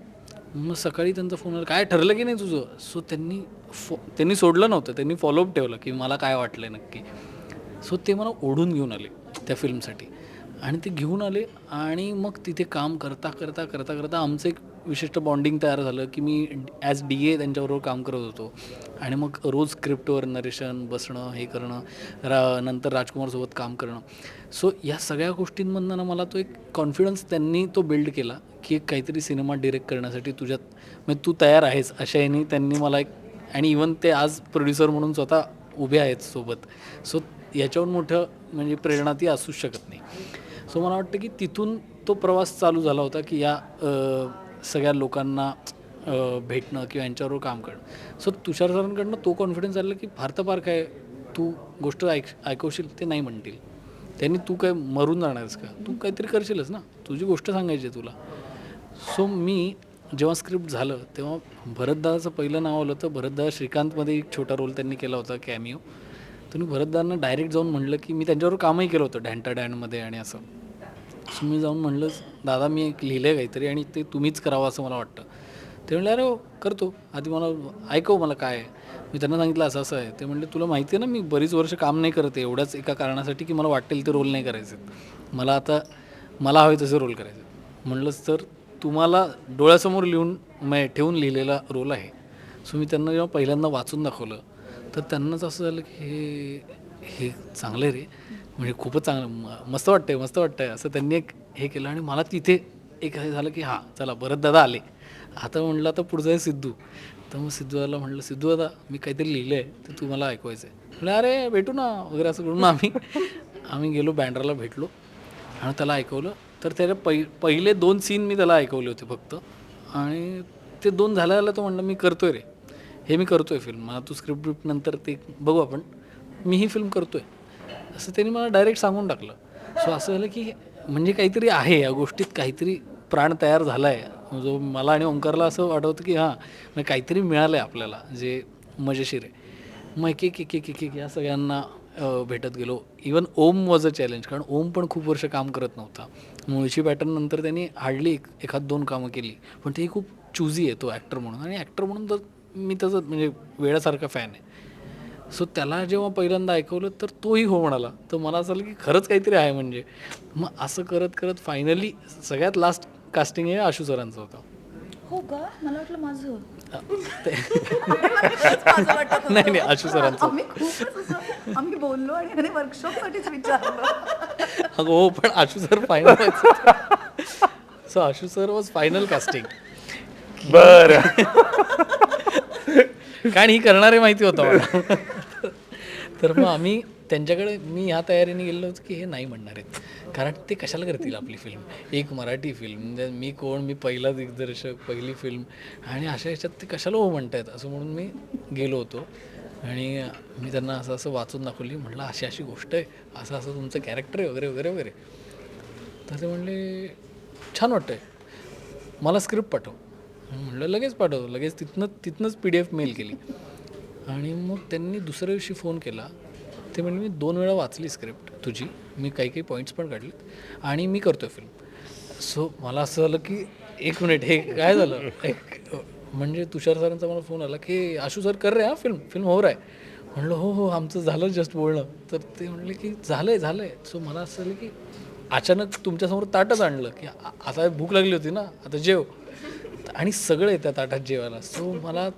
मग सकाळी त्यांचा फोन आला, काय ठरलं की नाही तुझं. सो त्यांनी सोडलं नव्हतं, त्यांनी फॉलोअप ठेवलं की मला काय वाटलं आहे नक्की. सो ते मला ओढून घेऊन आले त्या फिल्मसाठी आणि ते घेऊन आले. आणि मग तिथे काम करता आमचं एक विशिष्ट बॉन्डिंग तयार झालं की मी ॲज DA त्यांच्याबरोबर काम करत होतो. आणि मग रोज स्क्रिप्टवर नरेशन बसणं, हे करणं, नंतर राजकुमारसोबत काम करणं. सो या सगळ्या गोष्टींमधनं ना मला तो एक कॉन्फिडन्स त्यांनी तो बिल्ड केला की एक काहीतरी सिनेमा डिरेक्ट करण्यासाठी तुझ्यात म्हणजे तू तयार आहेस अशा ह्यानी त्यांनी मला एक. आणि इवन ते आज प्रोड्युसर म्हणून स्वतः उभे आहेत सोबत. सो याच्याहून मोठं म्हणजे प्रेरणा ती असूच शकत नाही. सो मला वाटतं की तिथून तो प्रवास चालू झाला होता की या सगळ्या लोकांना भेटणं किंवा यांच्याबरोबर काम करणं. सो तुषार सरांकडनं तो कॉन्फिडन्स आला की फार तर फार काय तू गोष्ट ऐकवशील ते नाही म्हणतील त्यांनी, तू काय मरून जाणारस का, तू काहीतरी करशीलच ना, तुझी गोष्ट सांगायची आहे तुला. सो मी जेव्हा स्क्रिप्ट झालं तेव्हा भरतदादाचं पहिलं नाव आलं होतं. भरतदादा श्रीकांतमध्ये एक छोटा रोल त्यांनी केला होता, कॅमिओ. तर मी भरतदादांना डायरेक्ट जाऊन म्हटलं की मी त्यांच्यावर कामही केलं होतं डॅन्टा डॅनमध्ये आणि असं. सो मी जाऊन म्हटलं दादा मी एक लिहिलं आहे काहीतरी आणि ते तुम्हीच करावं असं मला वाटतं. ते म्हणले अरे हो करतो, आधी मला ऐकव मला काय आहे. मी त्यांना सांगितलं असं असं आहे. ते म्हणले तुला माहिती आहे ना मी बरीच वर्ष काम नाही करत आहे एवढ्याच एका कारणासाठी की मला वाटेल ते रोल नाही करायचे, मला हवे तसे रोल करायचे. म्हणलंच तर तुम्हाला डोळ्यासमोर ठेवून लिहिलेला रोल आहे. सो मी त्यांना जेव्हा पहिल्यांदा वाचून दाखवलं तर त्यांनाच असं झालं की हे चांगलं आहे रे, म्हणजे खूपच चांगलं, मस्त वाटतंय असं त्यांनी एक हे केलं. आणि मला तिथे एक हे झालं की हां चला भरत दादा आले, आता म्हटलं आता पुढचं आहे सिद्धू. तर मग सिद्धू दादाला म्हटलं सिद्धू दादा मी काहीतरी लिहिलं आहे ते तुम्हाला ऐकवायचं आहे. म्हटलं अरे भेटू ना वगैरे असं करून आम्ही गेलो बँड्राला भेटलो आणि त्याला ऐकवलं. तर त्याला पहिले 2 सीन मी त्याला ऐकवले होते फक्त, आणि ते 2 झालं तो म्हणलं मी करतोय रे, हे मी करतोय फिल्म, मला तू स्क्रिप्ट नंतर ते बघू आपण, मी ही फिल्म करतोय असं त्यांनी मला डायरेक्ट सांगून टाकलं. सो असं झालं की म्हणजे काहीतरी आहे या गोष्टीत, काहीतरी प्राण तयार झाला आहे जो मला आणि ओंकारला असं वाटतं की हां म्हणजे काहीतरी मिळालं आहे आपल्याला जे मजेशीर आहे. मग एक या सगळ्यांना भेटत गेलो. Even Om was a challenge, कारण ओम पण खूप वर्ष काम करत नव्हता. मुळशी पॅटर्न नंतर त्यांनी हार्डली 1-2 कामं केली, पण तेही खूप चुझी आहे तो ॲक्टर म्हणून, आणि ॲक्टर म्हणून तर मी त्याचं म्हणजे वेळासारखा फॅन आहे. सो त्याला जेव्हा पहिल्यांदा ऐकवलं तर तोही हो म्हणाला. तर मला असं झालं की खरंच काहीतरी आहे म्हणजे. मग असं करत करत फायनली सगळ्यात लास्ट कास्टिंग हे आशू सरांचं होतं. हो का, मला वाटलं माझं. नाही आशू सरांचं. आम्ही बोललो आणि वर्कशॉपसाठीच विचारलं. अगं हो, पण Ashu sir final. So Ashu sir was final casting. बरं. कारण ही करणारे माहिती होतं मला. तर मग आम्ही त्यांच्याकडे मी ह्या तयारीने गेलो होतो की हे नाही म्हणणार आहेत, कारण ते कशाला करतील आपली फिल्म, एक मराठी फिल्म, म्हणजे मी कोण, मी पहिला दिग्दर्शक, पहिली फिल्म, आणि अशा ह्याच्यात ते कशाला हो म्हणतायत असं म्हणून मी गेलो होतो. आणि मी त्यांना असं असं वाचून दाखवली, म्हटलं अशी अशी गोष्ट आहे, असं असं तुमचं कॅरेक्टर आहे वगैरे वगैरे वगैरे. तर ते म्हणले छान वाटतं आहे, मला स्क्रिप्ट पाठव. म्हटलं लगेच पाठव. लगेच तिथनंच PDF मेल केली. आणि मग त्यांनी दुसऱ्या दिवशी फोन केला. ते म्हणजे मी 2 वेळा वाचली स्क्रिप्ट तुझी, मी काही पॉईंट्स पण काढलेत आणि मी करतो आहे फिल्म. सो मला असं झालं की 1 मिनिट हे काय झालं. म्हणजे तुषार सरांचा मला फोन आला की आशू सर कर रे हा फिल्म हो आहे. म्हणलं हो आमचं झालं जस्ट बोलणं. तर ते म्हणले की झालं आहे. सो मला असं झालं की अचानक तुमच्यासमोर ताटच आणलं की आता भूक लागली होती ना, आता जेव, आणि सगळं येतं ताटात जेवायला. सो मला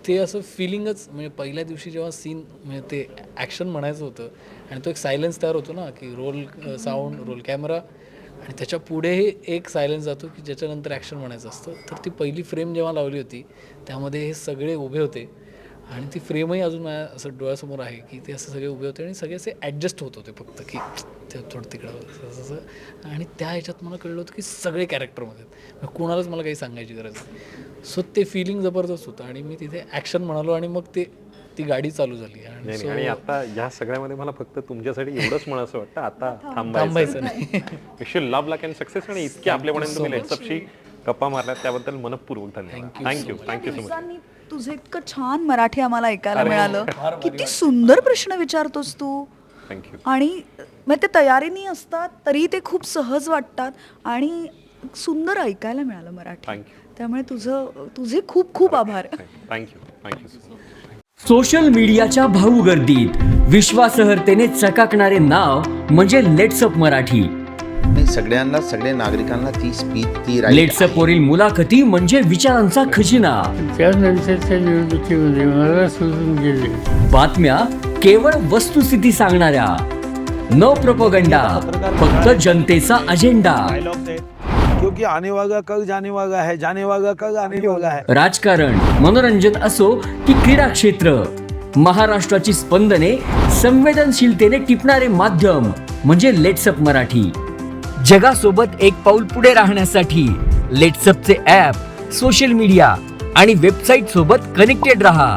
ते असं फिलिंगच, म्हणजे पहिल्या दिवशी जेव्हा सीन म्हणजे ते ॲक्शन म्हणायचं होतं आणि तो एक सायलेन्स तयार होतो ना की रोल साऊंड, रोल कॅमेरा, आणि त्याच्या पुढेही एक सायलेन्स जातो की ज्याच्यानंतर ॲक्शन म्हणायचं असतं. तर ती पहिली फ्रेम जेव्हा लावली होती त्यामध्ये हे सगळे उभे होते, आणि ती फ्रेमही अजून माझ्या असं डोळ्यासमोर आहे की ते असं सगळे उभे होते आणि सगळे असे ॲडजस्ट होत होते फक्त की ते थोडं तिकडं असं. आणि त्या ह्याच्यात मला कळलं होतं की सगळे कॅरेक्टरमध्ये आहेत, कोणालाच मला काही सांगायची गरज नाही. सो ते फिलिंग जबरदस्त होतं, आणि मी तिथे ॲक्शन म्हणालो आणि मग ती गाडी चालू झाली. आणि आता या सगळ्यामध्ये मला फक्त तुमच्यासाठी एवढंच म्हणायचं वाटतं, आता थांबायचं नाही. Wish you love luck and success. आणि इतके आपल्यापर्यंत तुम्ही लेट्सअपशी गप्पा मारल्यात त्याबद्दल मनपूर्वक धन्यवाद. Thank you so much. तुझं इतकं छान मराठी आम्हाला ऐकायला मिळालं. किती सुंदर प्रश्न विचारतोस तू. थँक्यू. आणि मग ते तयारीने असतात तरी ते खूप सहज वाटतात आणि सुंदर ऐकायला मिळालं मराठी. थँक्यू. त्यामुळे तुझे खूप खूप आभार. Thank you so much. सोशल मीडियाच्या भाऊ गर्दीत विश्वासार्हतेने चकाकणारे नाव म्हणजे लेट्सअप मराठी. सगळ्यांना, सगळ्या नागरिकांना ती स्पीच, ती लेट्सअप वरील मुलाखती म्हणजे विचारांचा खजिना. त्यानंतरच्या निवडणुकीमध्ये मला सोडून गेले. बातम्या केवळ वस्तुस्थिती सांगणाऱ्या, न प्रोपगंडा, फक्त जनतेचा अजेंडा. क्योंकि आने वाला कल जाने वाला है, जाने वाला कल आने वाला है. राजकारण, मनोरंजन असो की क्रीडा क्षेत्र, महाराष्ट्राची स्पंदने संवेदनशीलतेने टिपणारे माध्यम म्हणजे लेट्सअप मराठी. जगासोबत एक पाऊल पुढे राहण्यासाठी लेट्सअपचे ॲप, सोशल मीडिया आणि वेबसाईट सोबत कनेक्टेड रहा.